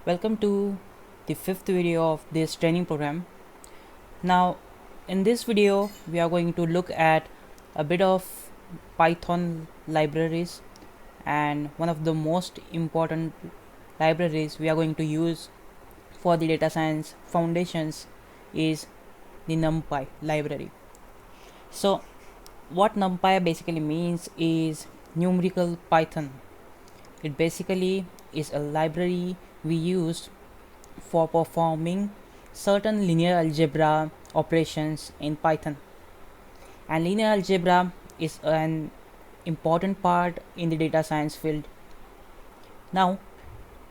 Welcome to the fifth video of this training program. Now in this video we are going to look at a bit of Python libraries, and one of the most important libraries we are going to use for the data science foundations is the Numpy library. So what Numpy basically means is numerical Python. It basically is a library we use for performing certain linear algebra operations in Python. And linear algebra is an important part in the data science field. Now,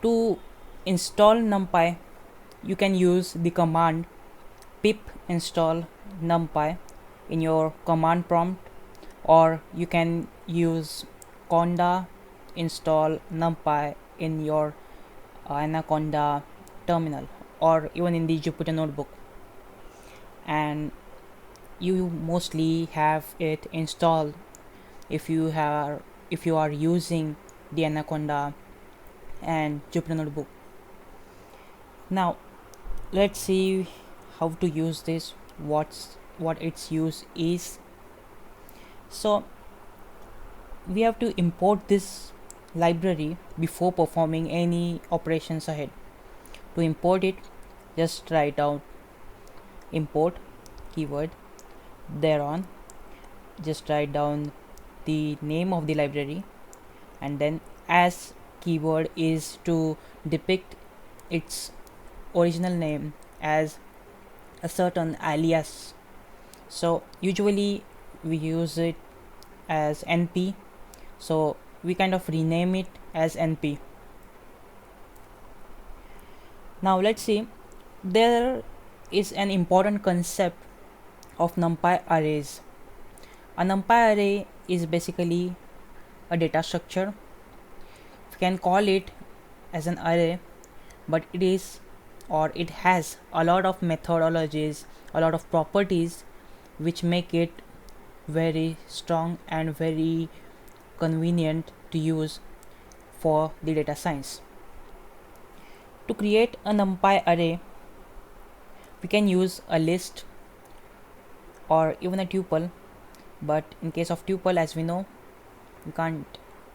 to install NumPy, you can use the command pip install NumPy in your command prompt, or you can use conda install NumPy in your Anaconda terminal, or even in the Jupyter notebook, and you mostly have it installed if you are using the Anaconda and Jupyter notebook. Now let's see how to use this, what its use is. So we have to import this library before performing any operations ahead. To import it, just write down import keyword, thereon just write down the name of the library, and then as keyword is to depict its original name as a certain alias. So usually we use it as np, so we kind of rename it as np. Now let's see, there is an important concept of NumPy arrays. A NumPy array is basically a data structure. We can call it as an array, but it has a lot of methodologies, a lot of properties which make it very strong and very convenient to use for the data science. To create a NumPy array, we can use a list or even a tuple, but in case of tuple, as we know, we can't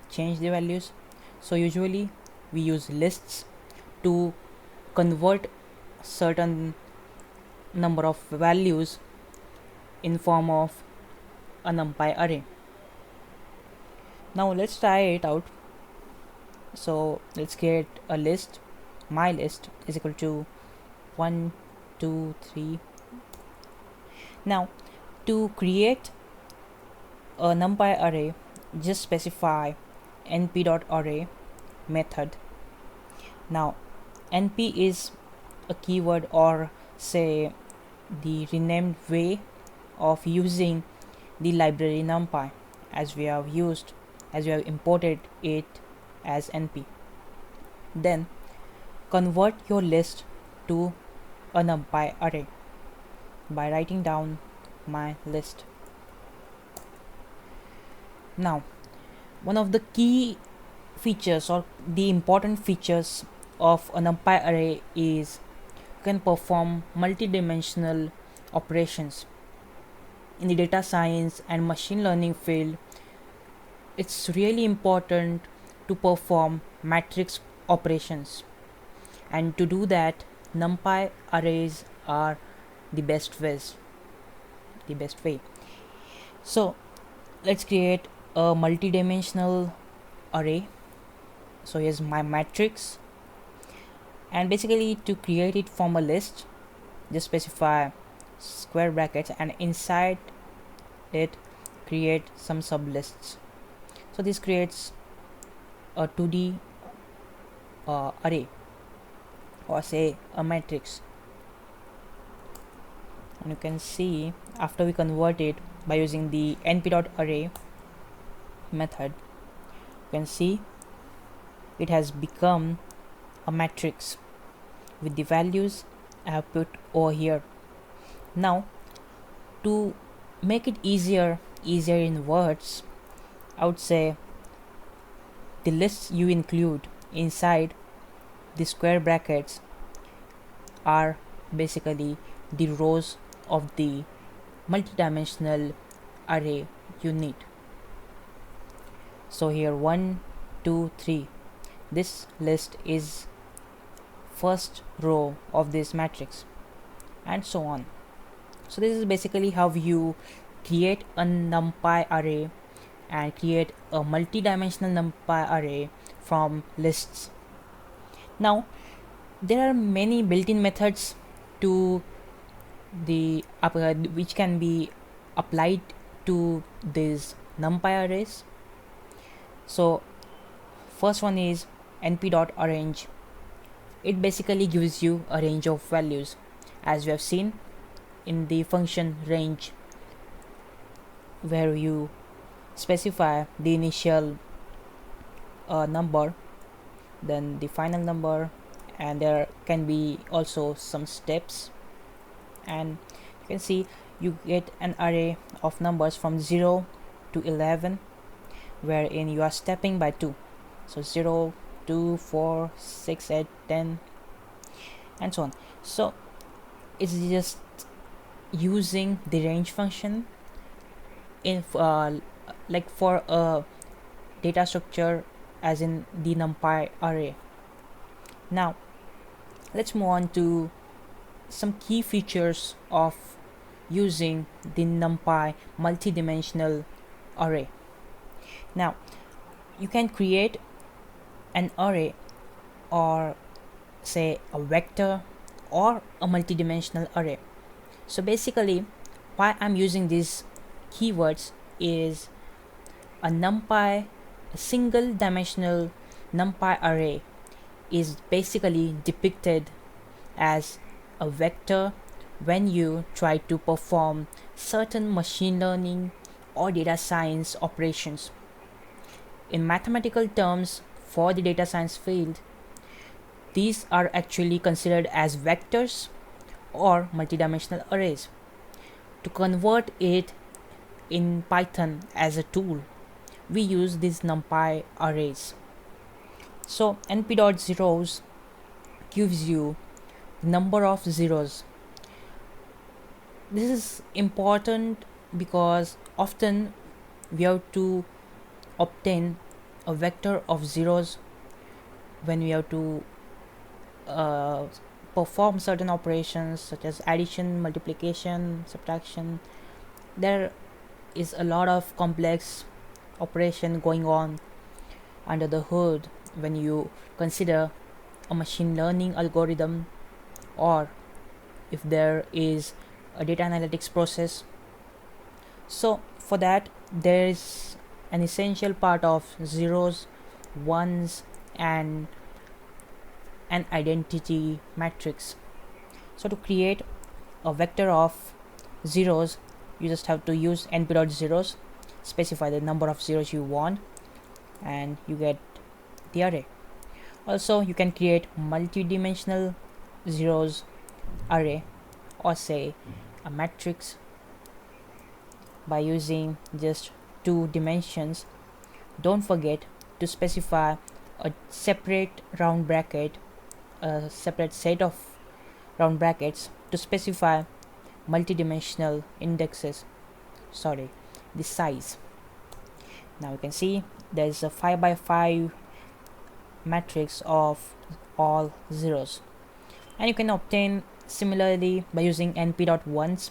change the values, so usually we use lists to convert certain number of values in form of a NumPy array. Now let's try it out. So let's create a list. My list is equal to 1 2 3. Now to create a NumPy array, just specify np.array method. Now np is a keyword, or say the renamed way of using the library NumPy, as we have imported it as np. Then convert your list to a NumPy array by writing down my list. Now one of the key features, or the important features of a NumPy array, is you can perform multi-dimensional operations. In the data science and machine learning field, it's really important to perform matrix operations, and to do that, NumPy arrays are the best way. So let's create a multi-dimensional array. So here's my matrix, and basically to create it from a list, just specify square brackets, and inside it create some sublists. So this creates a 2D array, or say a matrix, and you can see after we convert it by using the np.array method, you can see it has become a matrix with the values I have put over here. Now to make it easier in words, I would say the lists you include inside the square brackets are basically the rows of the multidimensional array you need. So here 1, 2, 3, this list is first row of this matrix, and so on. So this is basically how you create a numpy array and create a multidimensional numpy array from lists. Now there are many built-in methods to the which can be applied to these numpy arrays. So first one is np.arrange. It basically gives you a range of values, as we have seen in the function range, where you specify the initial number, then the final number, and there can be also some steps, and you can see you get an array of numbers from 0 to 11, wherein you are stepping by 2. So 0, 2, 4, 6, 8, 10, and so on. So it's just using the range function in like for a data structure as in the numpy array. Now let's move on to some key features of using the numpy multidimensional array. Now you can create an array, or say a vector, or a multidimensional array. So basically why I'm using these keywords is a single dimensional numpy array is basically depicted as a vector when you try to perform certain machine learning or data science operations. In mathematical terms, for the data science field, these are actually considered as vectors or multidimensional arrays. To convert it in Python as a tool, we use these numpy arrays. So np.zeros gives you the number of zeros. This is important because often we have to obtain a vector of zeros when we have to perform certain operations such as addition, multiplication, subtraction. There is a lot of complex operation going on under the hood when you consider a machine learning algorithm, or if there is a data analytics process. So for that, there is an essential part of zeros, ones, and an identity matrix. So to create a vector of zeros, you just have to use np.zeros, specify the number of zeros you want, and you get the array. Also you can create multi-dimensional zeros array, or say a matrix, by using just 2 dimensions. Don't forget to specify a separate round bracket, a separate set of round brackets to specify multidimensional indexes, the size. Now you can see there's a 5 by 5 matrix of all zeros, and you can obtain similarly by using np.ones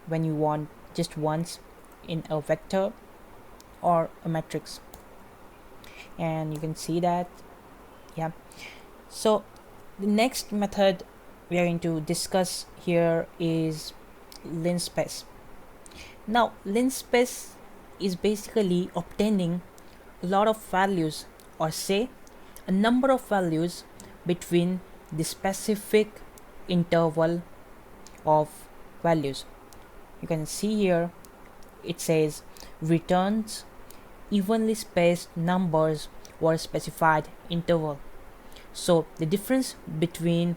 when you want just ones in a vector or a matrix, and you can see that. So the next method we are going to discuss here is Linspace. Now Linspace is basically obtaining a lot of values, or say a number of values between the specific interval of values. You can see here it says returns evenly spaced numbers or specified interval. So the difference between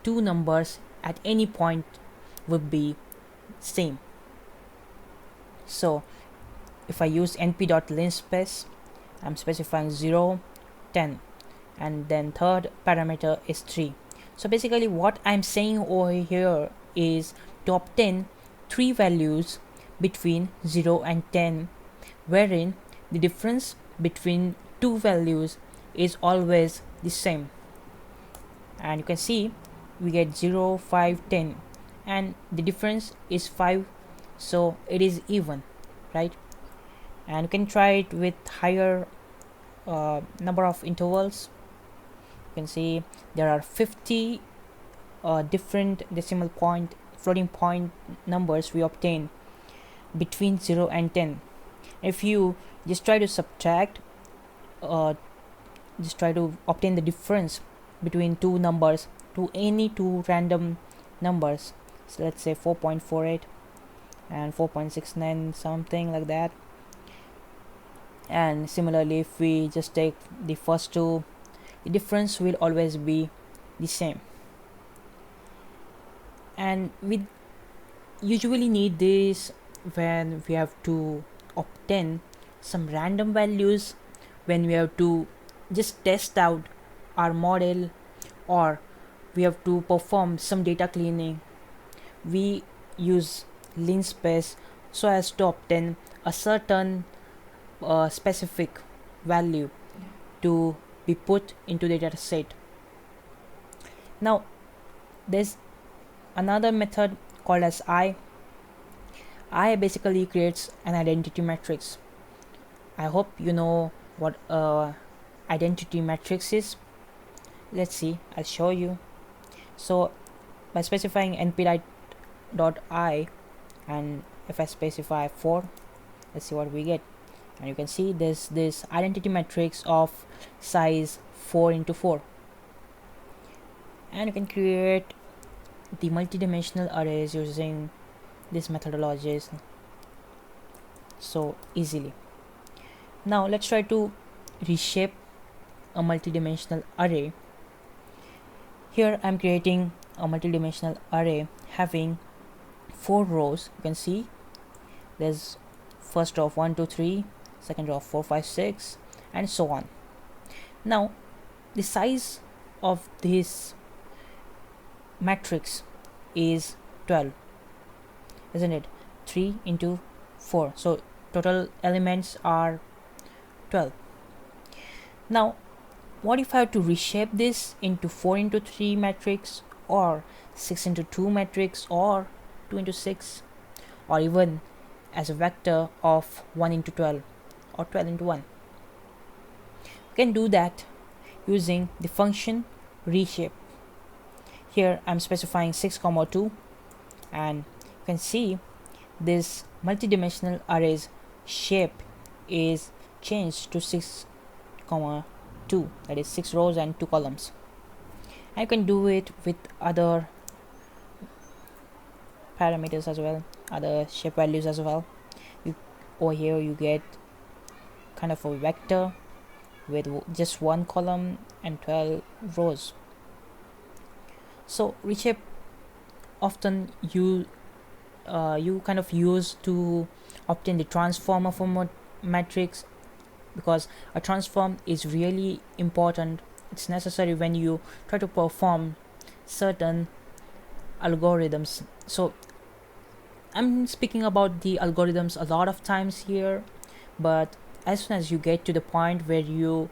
two numbers at any point would be same. So if I use np.linspace, I'm specifying 0, 10. and then third parameter is 3. So basically what I'm saying over here is to obtain 3 values between 0 and 10, wherein the difference between 2 values is always the same. And you can see we get 0, 5, 10, and the difference is 5, so it is even, right? And you can try it with higher number of intervals. You can see there are 50 different decimal point floating point numbers we obtain between 0 and 10. If you just try to subtract, just try to obtain the difference between two numbers, to any two random numbers, so let's say 4.48 and 4.69, something like that. And similarly, if we just take the first two, the difference will always be the same. And we usually need this when we have to obtain some random values, when we have to just test out our model, or we have to perform some data cleaning. We use Linspace so as to obtain a certain specific value to be put into the data set. Now there's another method called as I basically creates an identity matrix. I hope you know what identity matrix is. Let's see, I'll show you. So by specifying np.I, and if I specify 4, let's see what we get. And you can see there's this identity matrix of size 4 into 4, and you can create the multidimensional arrays using these methodologies so easily. Now let's try to reshape a multidimensional array. Here I'm creating a multidimensional array having 4 rows. You can see there's first row of 1, 2, 3, second row of 4, 5, 6, and so on. Now the size of this matrix is 12, isn't it? 3 into 4, so total elements are 12. Now what if I have to reshape this into 4 into 3 matrix, or 6 into 2 matrix, or 2 into 6, or even as a vector of 1 into 12 or 12 into 1? You can do that using the function reshape. Here I'm specifying 6, 2, and you can see this multidimensional array's shape is changed to 6, 2, that is 6 rows and 2 columns. And you can do it with other parameters as well, other shape values as well. Over here you get kind of a vector with just 1 column and 12 rows. So reshape often you kind of use to obtain the transform of a matrix, because a transform is really important. It's necessary when you try to perform certain algorithms. So I'm speaking about the algorithms a lot of times here, but as soon as you get to the point where you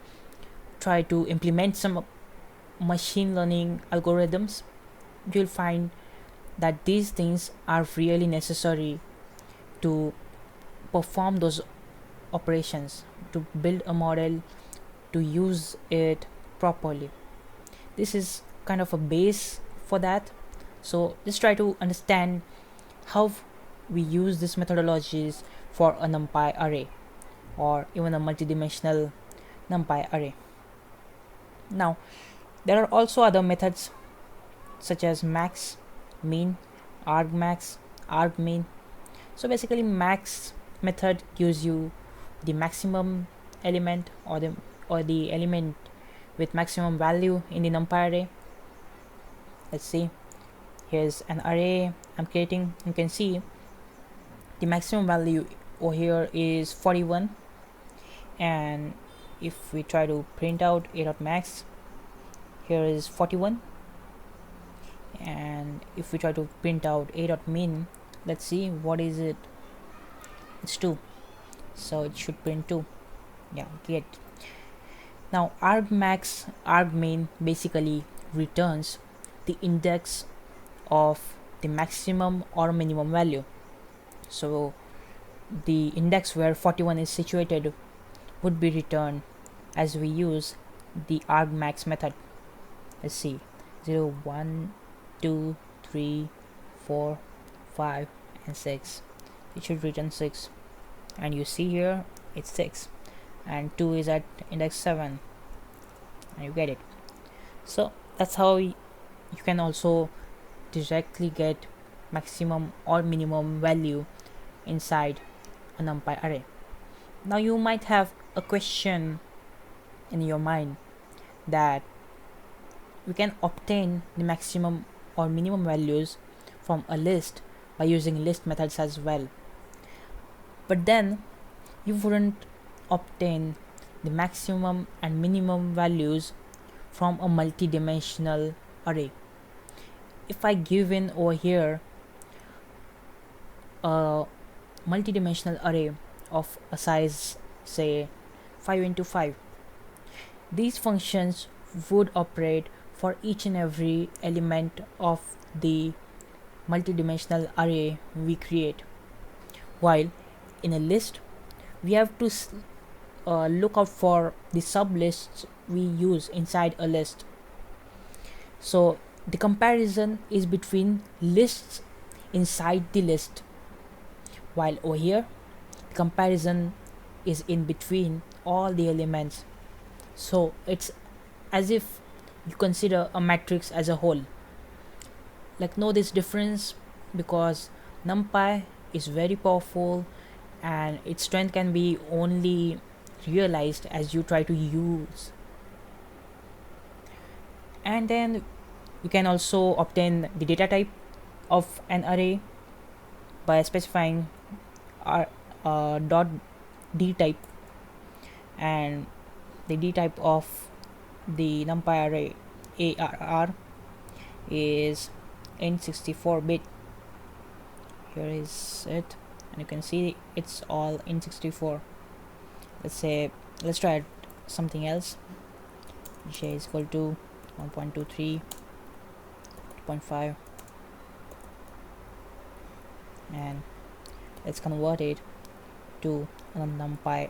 try to implement some machine learning algorithms, you'll find that these things are really necessary to perform those operations, to build a model, to use it properly. This is kind of a base for that. So let's try to understand how we use these methodologies for a Numpy array, or even a multidimensional Numpy array. Now there are also other methods such as max, min, argmax, argmin. So basically max method gives you the maximum element, or the element with maximum value in the Numpy array. Let's see, here's an array I'm creating. You can see the maximum value over here is 41, and if we try to print out a.max, here is 41, and if we try to print out a.min, let's see what is it. It's 2, so it should print 2. Yeah, get. Now argmax argmin basically returns the index of the maximum or minimum value. So the index where 41 is situated would be returned as we use the argmax method. Let's see, 0 1 2 3 4 5 and 6. It should return 6, and you see here it's 6, and 2 is at index 7, and you get it. So that's how you can also directly get maximum or minimum value inside a numpy array. Now you might have a question in your mind that we can obtain the maximum or minimum values from a list by using list methods as well, but then you wouldn't obtain the maximum and minimum values from a multi-dimensional array. If I give in over here a multi-dimensional array of a size, say 5 into 5, these functions would operate for each and every element of the multi-dimensional array we create, while in a list we have to look out for the sublists we use inside a list. So the comparison is between lists inside the list, while over here the comparison is in between all the elements. So it's as if you consider a matrix as a whole. Like, know this difference because numpy is very powerful and its strength can be only realized as you try to use. And then you can also obtain the data type of an array by specifying dot d type, and the d type of the numpy array arr is int64 bit. Here is it, and you can see it's all int64. Let's try something else. j is equal to 1.23 2.5, and let's convert it to a numpy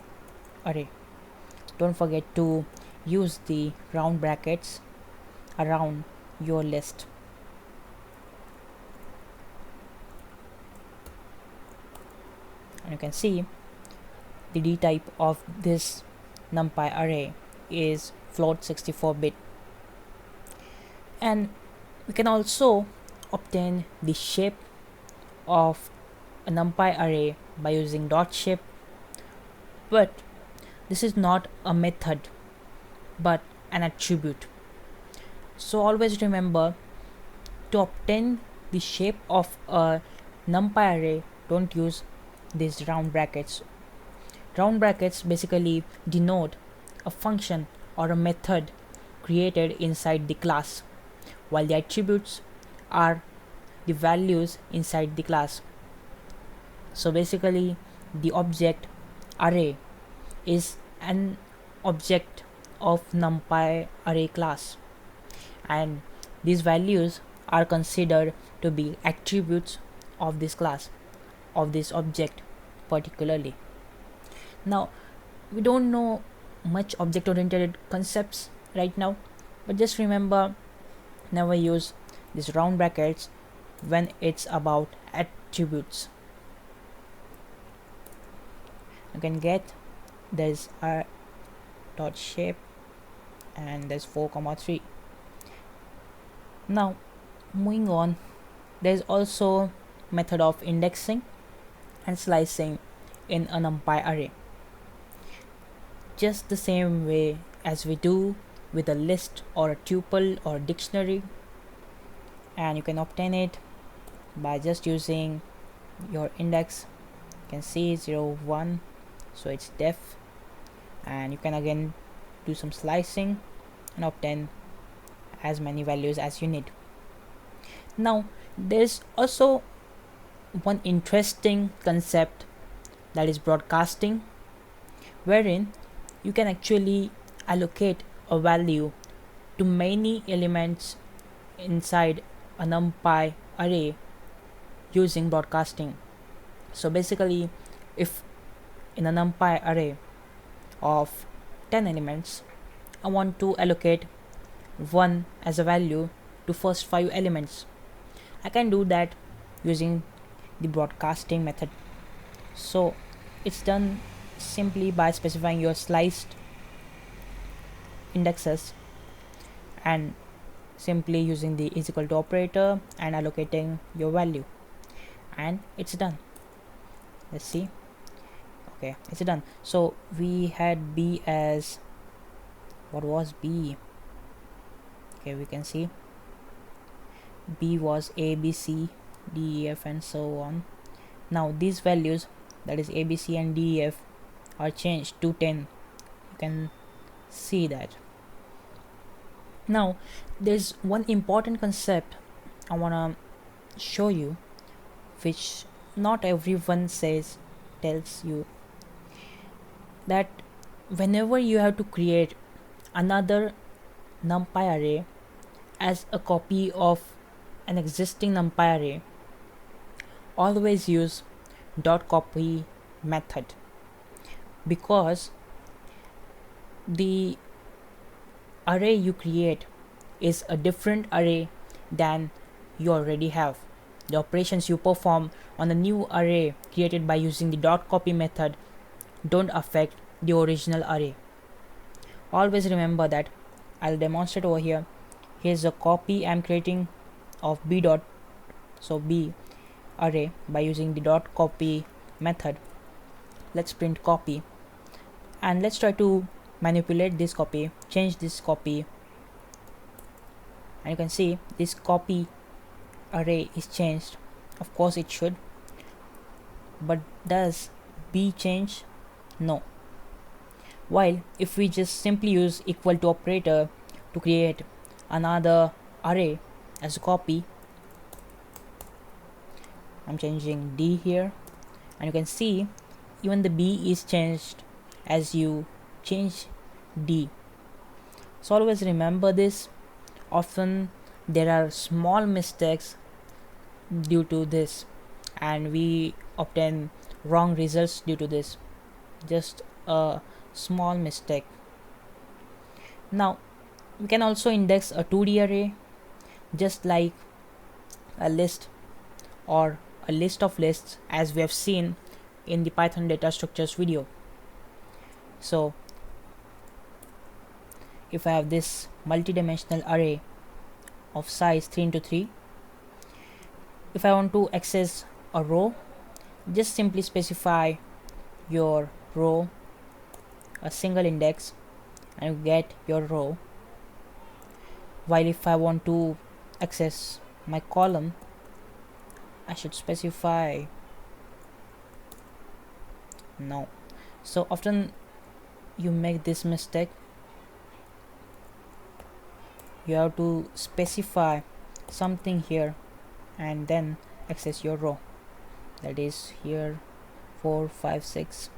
array. Don't forget to use the round brackets around your list. And you can see the d type of this numpy array is float 64 bit. And we can also obtain the shape of a numpy array by using dot shape, but this is not a method but an attribute. So always remember, to obtain the shape of a numpy array, don't use these round brackets. Round brackets basically denote a function or a method created inside the class, while the attributes are the values inside the class. So basically the object array is an object of numpy array class, and these values are considered to be attributes of this class, of this object particularly. Now we don't know much object oriented concepts right now, but just remember, never use these round brackets when it's about attributes. You can get there's r dot shape and there's 4,3. Now moving on, there's also method of indexing and slicing in a numpy array, just the same way as we do with a list or a tuple or a dictionary. And you can obtain it by just using your index. You can see 0 1, so it's def, and you can again do some slicing and obtain as many values as you need. Now there's also one interesting concept, that is broadcasting, wherein you can actually allocate a value to many elements inside a Numpy array using broadcasting. So basically, if in a Numpy array of 10 elements, I want to allocate 1 as a value to first 5 elements, I can do that using the broadcasting method. So it's done simply by specifying your sliced indexes and simply using the is equal to operator and allocating your value, and it's done. Let's see. Okay, it's done. So we had B as, what was B? Okay, we can see B was A, B, C, D, E, F, and so on. Now these values, that is A, B, C, and D, E, F, are changed to 10. You can see that. Now there's one important concept I wanna show you, which not everyone tells you, that whenever you have to create another Numpy array as a copy of an existing Numpy array, always use .copy method, because the array you create is a different array than you already have. The operations you perform on a new array created by using the .copy method don't affect the original array. Always remember that. I'll demonstrate over here. Here's a copy I'm creating of B array by using the .copy method. Let's print copy, and let's try to manipulate this copy, change this copy, and you can see this copy array is changed. Of course it should, but does B change? No. While if we just simply use equal to operator to create another array as a copy, I'm changing D here, and you can see even the B is changed as you change D. So always remember this. Often there are small mistakes due to this, and we obtain wrong results due to this. Just a small mistake. Now we can also index a 2D array, just like a list or a list of lists, as we have seen in the Python data structures video. So if I have this multi-dimensional array of size 3 into 3, if I want to access a row, just simply specify your row a single index and you get your row. While if I want to access my column, I should specify no. So often you make this mistake. You have to specify something here and then access your row, that is here 4, 5, 6.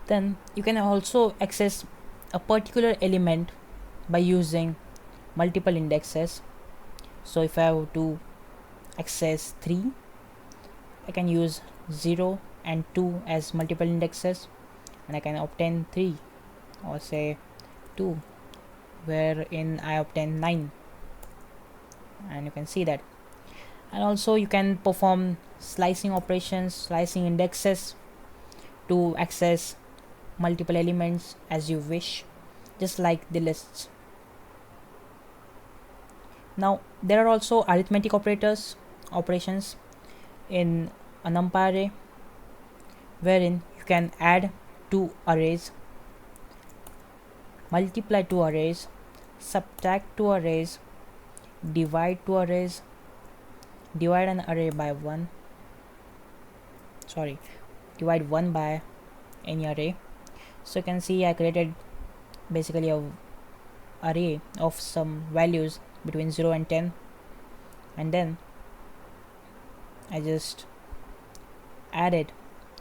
Then you can also access a particular element by using multiple indexes. So if I have to access 3, I can use 0 and 2 as multiple indexes, and I can obtain 3, or say 2, wherein I obtain 9, and you can see that. And also you can perform slicing operations, slicing indexes to access multiple elements as you wish, just like the lists. Now there are also arithmetic operations in a Numpy array, wherein you can add 2 arrays, multiply 2 arrays, subtract 2 arrays, divide 2 arrays, divide an array by 1, divide 1 by any array. So you can see I created basically a array of some values between 0 and 10, and then I just added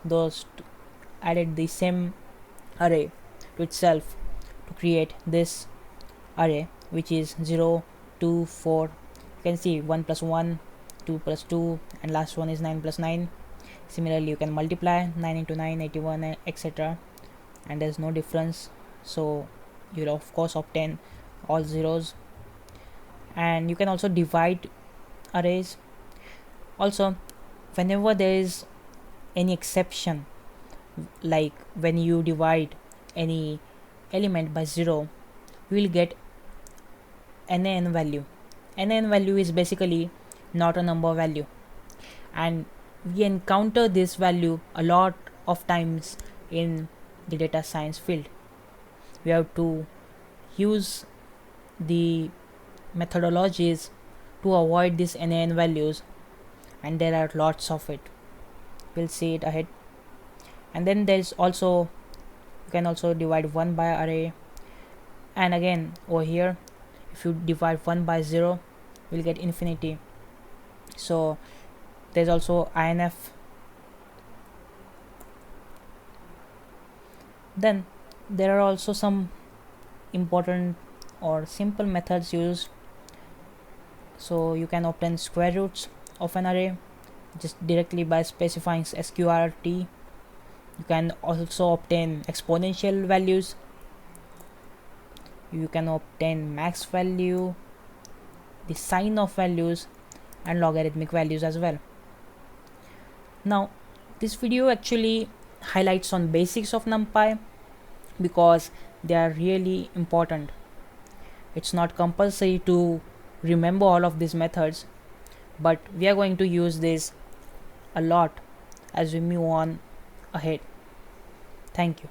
the same array to itself to create this array, which is 0, 2, 4. You can see 1 plus 1, 2 plus 2, and last one is 9 plus 9. Similarly, you can multiply 9 into 9, 81, etc., and there's no difference, so you'll of course obtain all zeros. And you can also divide arrays. Also, whenever there is any exception, like when you divide any element by 0, you will get nan value. Nan value is basically not a number value, and we encounter this value a lot of times in the data science field. We have to use the methodologies to avoid these nan values, and there are lots of it. We'll see it ahead. And then there's also, you can also divide 1 by array, and again over here if you divide 1 by 0, we'll get infinity. So there's also INF. Then there are also some important or simple methods used. So you can obtain square roots of an array just directly by specifying sqrt. You can also obtain exponential values. You can obtain max value, the sign of values, and logarithmic values as well. Now this video actually highlights on basics of Numpy because they are really important. It's not compulsory to remember all of these methods, but we are going to use this a lot as we move on ahead. Thank you.